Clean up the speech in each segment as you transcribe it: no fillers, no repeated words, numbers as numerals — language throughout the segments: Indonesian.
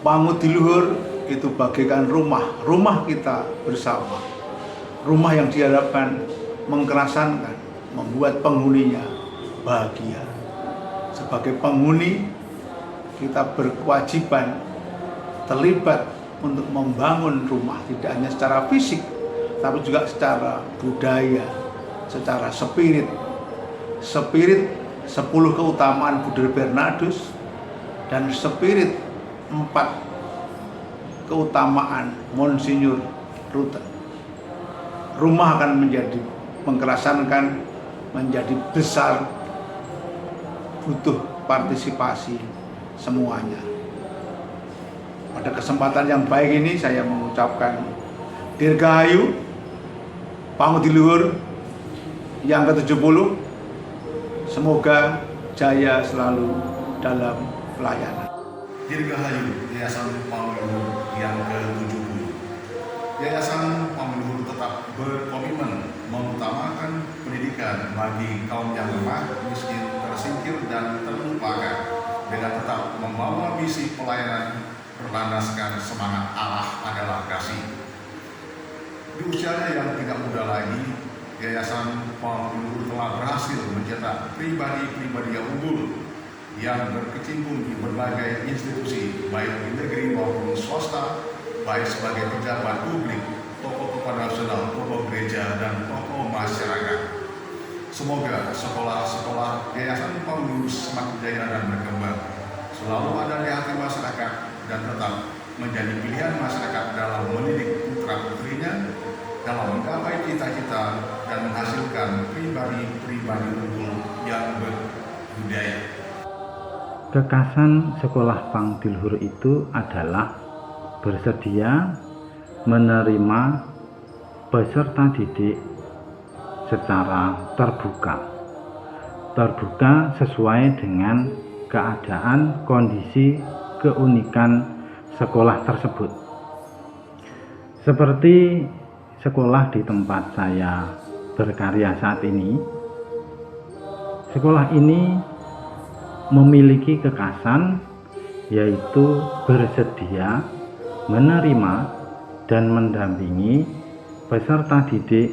Pangudi-luhur itu bagaikan rumah kita bersama. Rumah yang diharapkan mengkerasankan, membuat penghuninya bahagia. Sebagai penghuni, kita berkewajiban terlibat untuk membangun rumah, tidak hanya secara fisik, tapi juga secara budaya, secara spirit. Spirit 10 keutamaan Buder Bernardus dan spirit 4 keutamaan Monsinyur Ruthen. Rumah akan menjadi mengkerasankan, menjadi besar, butuh partisipasi semuanya. Pada kesempatan yang baik ini saya mengucapkan Dirgahayu Pangudi-luhur yang ke-70. Semoga jaya selalu dalam pelayanan. Dirgahayu Yayasan Pangudi-luhur yang ke-70. Yayasan Pangudi-luhur tetap berkomitmen mengutamakan pendidikan bagi kaum yang lemah, miskin, tersingkir, dan terlupakan dengan tetap membawa misi pelayanan berlandaskan semangat Allah adalah kasih. Di usianya yang tidak muda lagi, Yayasan Pangudi-luhur telah berhasil mencetak pribadi-pribadi yang unggul yang berkecimpung di berbagai institusi, baik di negeri maupun swasta, baik sebagai pejabat publik, tokoh kepala nasional, tokoh gereja, dan tokoh masyarakat. Semoga sekolah-sekolah Yayasan Pangudi-luhur semakin jaya dan berkembang, selalu ada di hati masyarakat, dan tetap menjadi pilihan masyarakat dalam mendidik putra-putrinya, dalam menggapai cita-cita dan menghasilkan pribadi-pribadi unggul yang berbudaya. Kekasan sekolah Pangudi-luhur itu adalah bersedia menerima peserta didik secara terbuka sesuai dengan keadaan, kondisi, keunikan sekolah tersebut. Seperti sekolah di tempat saya berkarya saat ini, sekolah ini memiliki kekasan, yaitu bersedia menerima dan mendampingi peserta didik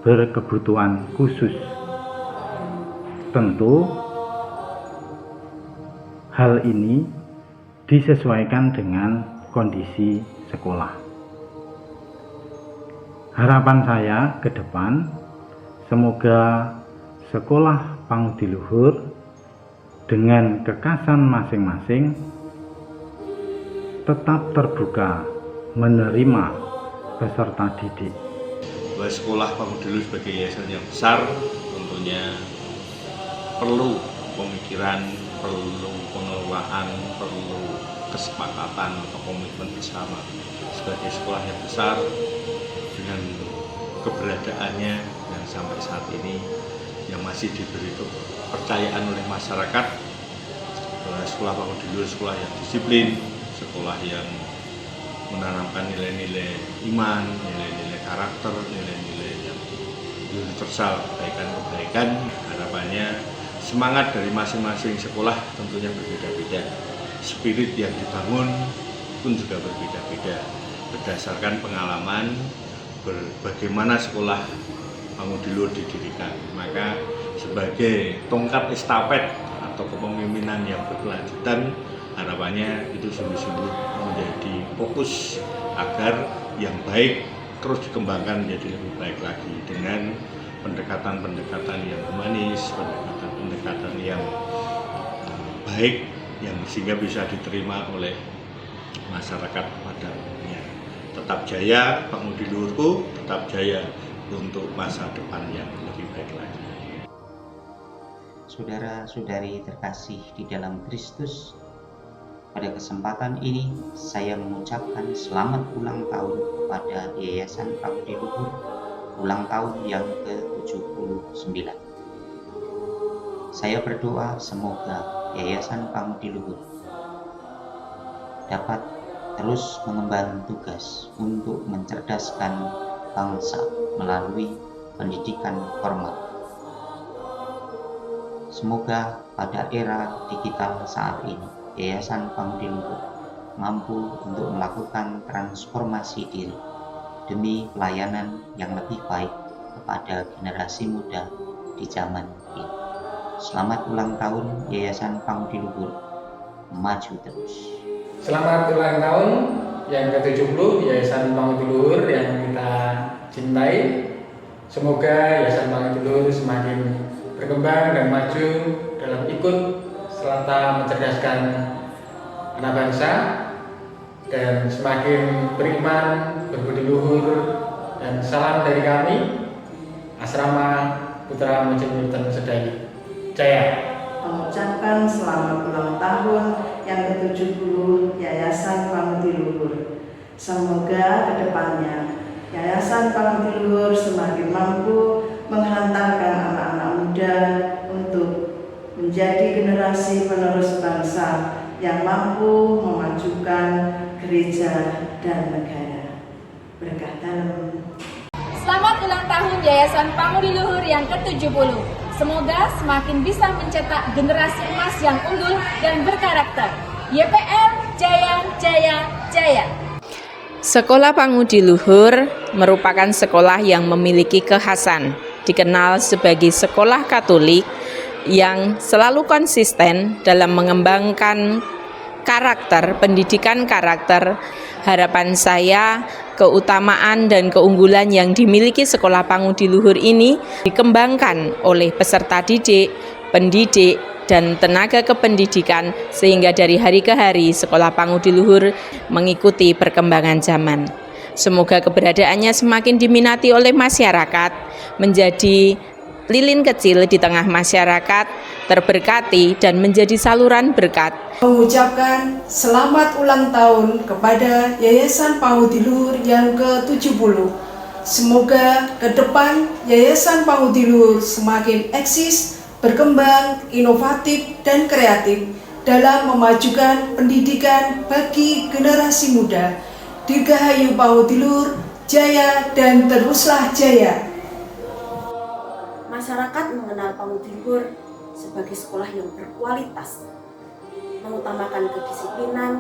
berkebutuhan khusus. Tentu hal ini disesuaikan dengan kondisi sekolah. Harapan saya ke depan, semoga sekolah Pangudi-luhur dengan kekasan masing-masing tetap terbuka menerima peserta didik. Bahwa sekolah Pangudi-luhur sebagai yayasan yang besar tentunya perlu pemikiran, perlu pengelolaan, perlu kesepakatan atau komitmen bersama. Sebagai sekolah yang besar dengan keberadaannya yang sampai saat ini yang masih diberi kepercayaan oleh masyarakat bahwa sekolah Pangudi-luhur sekolah yang disiplin, sekolah yang menanamkan nilai-nilai iman, nilai-nilai karakter, nilai-nilai yang universal, kebaikan-kebaikan. Harapannya semangat dari masing-masing sekolah tentunya berbeda-beda. Spirit yang dibangun pun juga berbeda-beda berdasarkan pengalaman bagaimana sekolah Pangudi-luhur didirikan. Maka sebagai tongkat estafet atau kepemimpinan yang berkelanjutan, harapannya itu sungguh-sungguh menjadi fokus agar yang baik terus dikembangkan menjadi lebih baik lagi dengan pendekatan-pendekatan yang humanis, pendekatan-pendekatan yang baik, yang sehingga bisa diterima oleh masyarakat pada umumnya. Tetap jaya Pangudi-luhurku, tetap jaya untuk masa depan yang lebih baik lagi. Saudara-saudari terkasih di dalam Kristus, pada kesempatan ini saya mengucapkan selamat ulang tahun kepada Yayasan Pangudi-luhur, ulang tahun yang ke-79. Saya berdoa semoga Yayasan Pangudi-luhur dapat terus mengemban tugas untuk mencerdaskan bangsa melalui pendidikan formal. Semoga pada era digital saat ini, Yayasan Pangudi-luhur mampu untuk melakukan transformasi diri demi pelayanan yang lebih baik kepada generasi muda di zaman ini. Selamat ulang tahun Yayasan Pangudi Luhur, maju terus. Selamat ulang tahun yang ke-70 Yayasan Pangudi Luhur yang kita cintai. Semoga Yayasan Pangudi Luhur semakin berkembang dan maju dalam ikut serta mencerdaskan anak bangsa dan semakin beriman, berbudi luhur, dan salam dari kami Asrama Putra Mojenurten Sedayu Jaya. Mengucapkan selamat ulang tahun yang ke-70 Yayasan Pangudi Luhur. Semoga kedepannya Yayasan Pangudi Luhur semakin mampu menghantarkan anak-anak muda untuk menjadi generasi penerus bangsa yang mampu memajukan gereja dan negara. Berkah dalam. Selamat ulang tahun Yayasan Pangudi Luhur yang ke-70. Semoga semakin bisa mencetak generasi emas yang unggul dan berkarakter. YPL Jaya Jaya Jaya. Sekolah Pangudi Luhur merupakan sekolah yang memiliki kekhasan, dikenal sebagai sekolah Katolik yang selalu konsisten dalam mengembangkan karakter, pendidikan karakter. Harapan saya, keutamaan dan keunggulan yang dimiliki Sekolah Pangudi Luhur ini dikembangkan oleh peserta didik, pendidik, dan tenaga kependidikan sehingga dari hari ke hari Sekolah Pangudi Luhur mengikuti perkembangan zaman. Semoga keberadaannya semakin diminati oleh masyarakat, menjadi lilin kecil di tengah masyarakat, terberkati dan menjadi saluran berkat. Mengucapkan selamat ulang tahun kepada Yayasan Pangudi Luhur yang ke-70. Semoga ke depan Yayasan Pangudi Luhur semakin eksis, berkembang, inovatif, dan kreatif dalam memajukan pendidikan bagi generasi muda. Dirgahayu Pangudi Luhur, jaya dan teruslah jaya. Masyarakat mengenal Pangudi Luhur sebagai sekolah yang berkualitas, mengutamakan kedisiplinan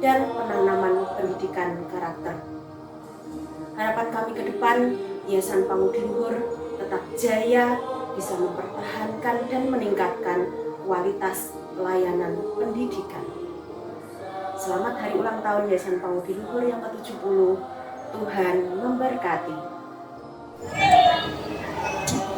dan penanaman pendidikan karakter. Harapan kami ke depan, Yayasan Pangudi Luhur tetap jaya, bisa mempertahankan dan meningkatkan kualitas pelayanan pendidikan. Selamat hari ulang tahun Yayasan Pangudi Luhur yang ke-70. Tuhan memberkati.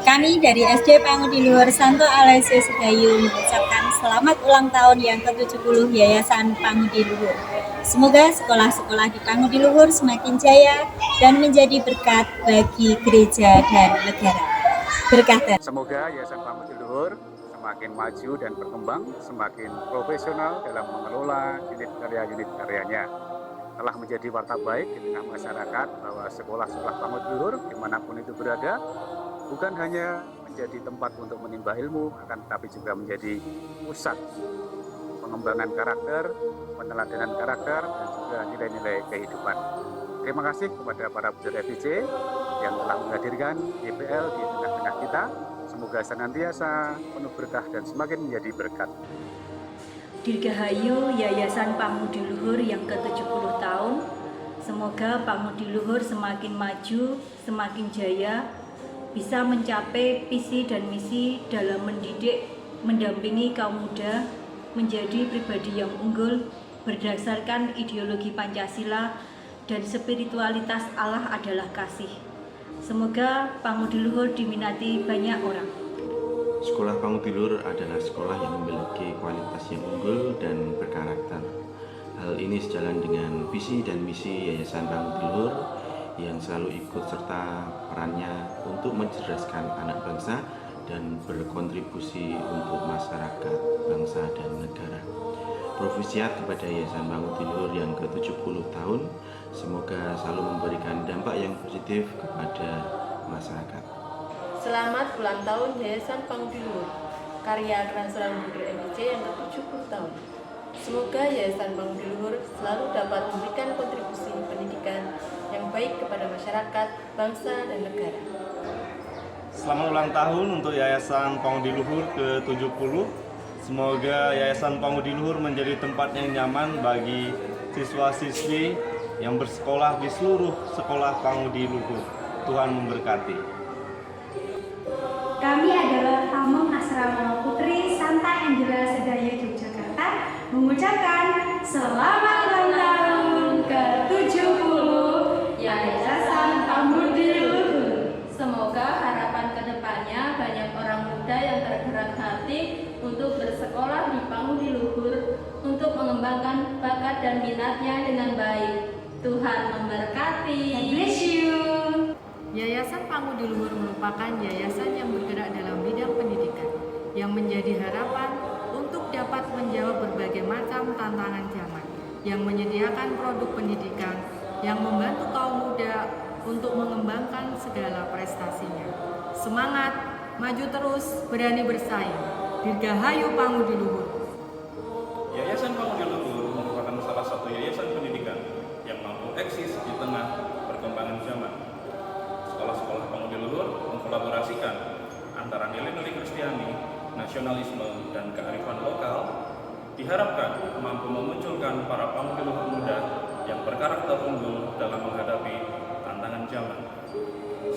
Kami dari SD Pangudi Luhur Santo Aloysius Sedayu mengucapkan selamat ulang tahun yang ke-70 Yayasan Pangudi Luhur. Semoga sekolah-sekolah di Pangudi Luhur semakin jaya dan menjadi berkat bagi gereja dan negara. Berkah. Semoga Yayasan Pangudi Luhur semakin maju dan berkembang, semakin profesional dalam mengelola unit karyanya. Telah menjadi warta baik di tengah masyarakat bahwa sekolah-sekolah Pangudi Luhur dimanapun itu berada bukan hanya menjadi tempat untuk menimba ilmu, akan tetapi juga menjadi pusat pengembangan karakter, peneladanan karakter, dan juga nilai-nilai kehidupan. Terima kasih kepada para peserta FIJ yang telah menghadirkan YPL di tengah-tengah kita. Semoga senantiasa penuh berkah dan semakin menjadi berkat. Dirgahayu Yayasan Pangudi Luhur yang ke-70 tahun. Semoga Pangudi Luhur semakin maju, semakin jaya, bisa mencapai visi dan misi dalam mendidik, mendampingi kaum muda menjadi pribadi yang unggul berdasarkan ideologi Pancasila dan spiritualitas Allah adalah kasih. Semoga Pangudi Luhur diminati banyak orang. Sekolah Pangudi Luhur adalah sekolah yang memiliki kualitas yang unggul dan berkarakter. Hal ini sejalan dengan visi dan misi Yayasan Pangudi Luhur yang selalu ikut serta perannya untuk mencerdaskan anak bangsa dan berkontribusi untuk masyarakat, bangsa, dan negara. Profisiat kepada Yayasan Pangudi Luhur yang ke-70 tahun, semoga selalu memberikan dampak yang positif kepada masyarakat. Selamat ulang tahun Yayasan Pangudi Luhur, karya Transrael Budur MIC yang ke-70 tahun. Semoga Yayasan Pangudi Luhur selalu dapat memberikan kontribusi pendidikan yang baik kepada masyarakat, bangsa, dan negara. Selamat ulang tahun untuk Yayasan Pangudi Luhur ke-70. Semoga Yayasan Pangudi Luhur menjadi tempat yang nyaman bagi siswa-siswi yang bersekolah di seluruh sekolah Pangudi Luhur. Tuhan memberkati. Kami adalah tamu Asrama Putri Santa Angela Sedaya Yogyakarta mengucapkan selamat ulang tahun ke-70 Yayasan Pangudi Luhur. Semoga harapan kedepannya banyak orang muda yang tergerak hati untuk bersekolah di Pangudi Luhur untuk mengembangkan bakat dan minatnya dengan baik. Tuhan memberkati. God bless you. Yayasan Pangudi Luhur merupakan yayasan yang bergerak dalam bidang pendidikan yang menjadi harapan untuk dapat menjawab berbagai macam tantangan zaman, yang menyediakan produk pendidikan yang membantu kaum muda untuk mengembangkan segala prestasinya. Semangat, maju terus, berani bersaing. Dirgahayu Pangudi Luhur. Yayasan Pangudi Luhur merupakan salah satu yayasan pendidikan yang mampu eksis di tengah perkembangan zaman. Sekolah-sekolah Pangudi Luhur mengkolaborasikan antara nilai-nilai Kristiani, nasionalisme, dan kearifan lokal, diharapkan mampu memunculkan para Pangudi Luhur muda yang berkarakter unggul dalam menghadapi tantangan zaman.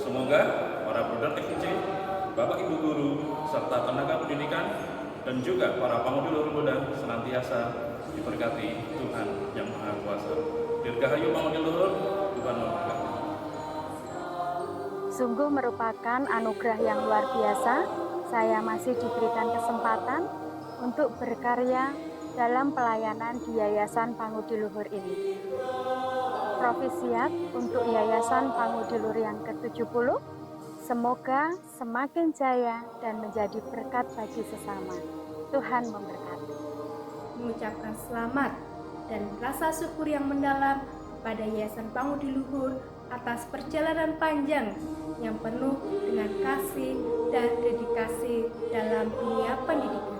Semoga para Bruder FIC, Bapak Ibu Guru, serta tenaga pendidikan, dan juga para Pangudi Luhur muda senantiasa diberkati Tuhan yang Maha Kuasa. Dirgahayu Pangudi Luhur, Tuhan memberkati. Sungguh merupakan anugerah yang luar biasa. Saya masih diberikan kesempatan untuk berkarya dalam pelayanan di Yayasan Pangudi Luhur ini. Profisiat untuk Yayasan Pangudi Luhur yang ke-70, semoga semakin jaya dan menjadi berkat bagi sesama. Tuhan memberkati. Mengucapkan selamat dan rasa syukur yang mendalam pada Yayasan Pangudi Luhur atas perjalanan panjang yang penuh dengan kasih dan dedikasi dalam dunia pendidikan.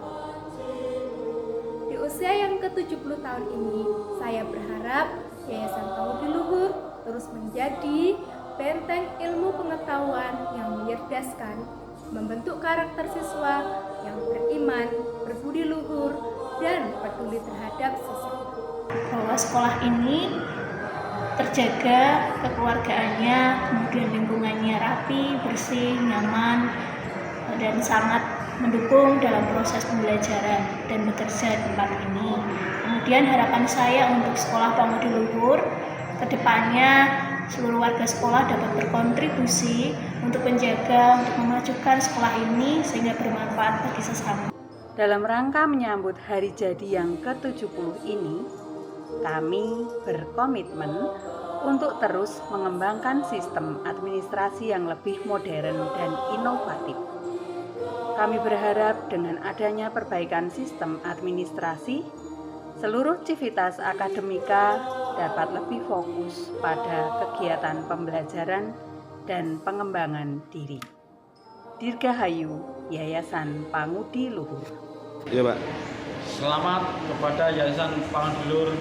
Di usia yang ke-70 tahun ini, saya berharap Yayasan Pangudi Luhur terus menjadi benteng ilmu pengetahuan yang mencerdaskan, membentuk karakter siswa yang beriman, berbudi luhur, dan peduli terhadap sesama. Bahwa sekolah ini terjaga kekeluargaannya, kemudian lingkungannya rapi, bersih, nyaman, dan sangat mendukung dalam proses pembelajaran dan bekerja di tempat ini. Kemudian harapan saya untuk sekolah Pangudi Luhur kedepannya seluruh warga sekolah dapat berkontribusi untuk menjaga, untuk memajukan sekolah ini sehingga bermanfaat bagi sesama. Dalam rangka menyambut hari jadi yang ke-70 ini, kami berkomitmen untuk terus mengembangkan sistem administrasi yang lebih modern dan inovatif. Kami berharap dengan adanya perbaikan sistem administrasi, seluruh civitas akademika dapat lebih fokus pada kegiatan pembelajaran dan pengembangan diri. Dirgahayu Yayasan Pangudi Luhur. Ya, Pak. Selamat kepada Yayasan Pangudi Luhur.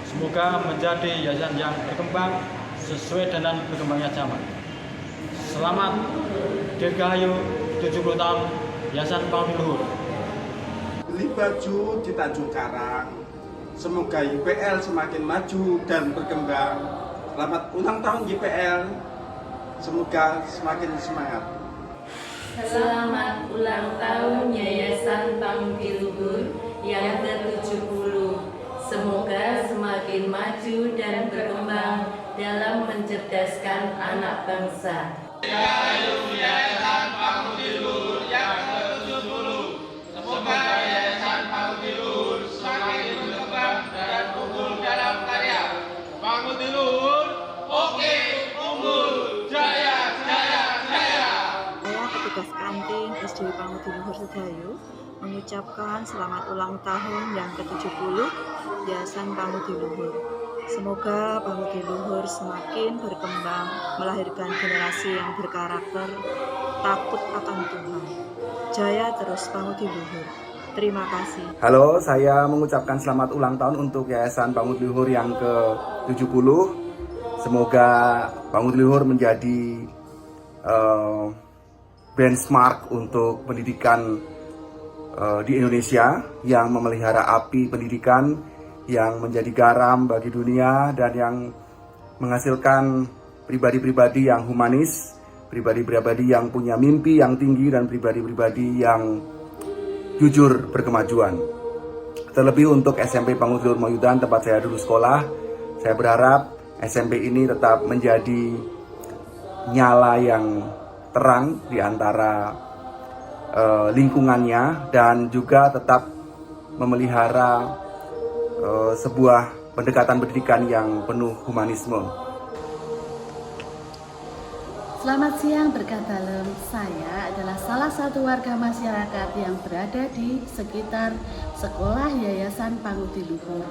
Semoga menjadi yayasan yang berkembang sesuai dengan berkembangnya zaman. Selamat Dirgahayu 70 tahun Yayasan Pangudi Luhur. Beli baju di Tanjung Karang. Semoga YPL semakin maju dan berkembang. Selamat ulang tahun YPL. Semoga semakin semangat. Selamat ulang tahun Yayasan Pangudi Luhur yang ke-70. Semoga semakin maju dan berkembang dalam mencerdaskan anak bangsa. Dirgahayu Yayasan Pangudi Luhur yang ke-70. Semoga Yayasan Pangudi Luhur semakin berkembang dan unggul dalam karya. Pangudi Luhur, oke, unggul, jaya, jaya, jaya. Saya petugas kantin SD Pangudi Luhur Sedayu mengucapkan selamat ulang tahun yang ke-70 Yayasan Pangudi Luhur. Semoga Pangudi Luhur semakin berkembang, melahirkan generasi yang berkarakter, takut akan Tuhan. Jaya terus Pangudi Luhur. Terima kasih. Halo, saya mengucapkan selamat ulang tahun untuk Yayasan Pangudi Luhur yang ke-70. Semoga Pangudi Luhur menjadi benchmark untuk pendidikan di Indonesia yang memelihara api pendidikan yang menjadi garam bagi dunia dan yang menghasilkan pribadi-pribadi yang humanis, pribadi-pribadi yang punya mimpi yang tinggi, dan pribadi-pribadi yang jujur berkemajuan. Terlebih untuk SMP Pangudilur Moyudan, tempat saya dulu sekolah, saya berharap SMP ini tetap menjadi nyala yang terang di antara lingkungannya, dan juga tetap memelihara sebuah pendekatan pendidikan yang penuh humanisme. Selamat siang, berkah dalem. Saya adalah salah satu warga masyarakat yang berada di sekitar Sekolah Yayasan Pangudiluhur.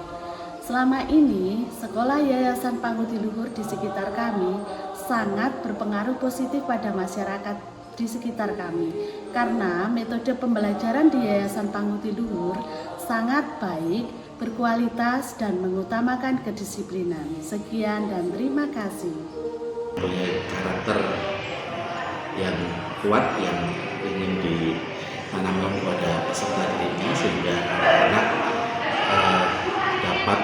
Selama ini, Sekolah Yayasan Pangudiluhur di sekitar kami sangat berpengaruh positif pada masyarakat di sekitar kami, karena metode pembelajaran di Yayasan Pangudiluhur sangat baik, berkualitas, dan mengutamakan kedisiplinan. Sekian dan terima kasih. Punya karakter yang kuat yang ingin ditanamkan kepada peserta didiknya, sehingga anak-anak dapat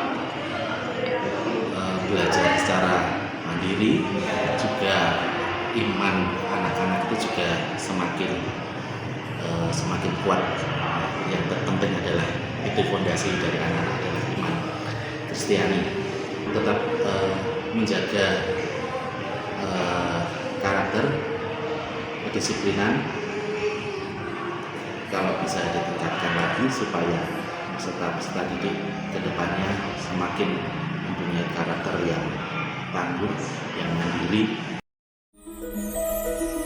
belajar secara mandiri. Juga iman anak-anak itu juga semakin kuat. Yang terpenting adalah itu fondasi dari anak-anak adalah iman Kristiani. Tetap menjaga karakter, kedisiplinan, kalau bisa ditingkatkan lagi supaya peserta-peserta didik ke depannya semakin mempunyai karakter yang tangguh, yang mandiri. Thank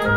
you.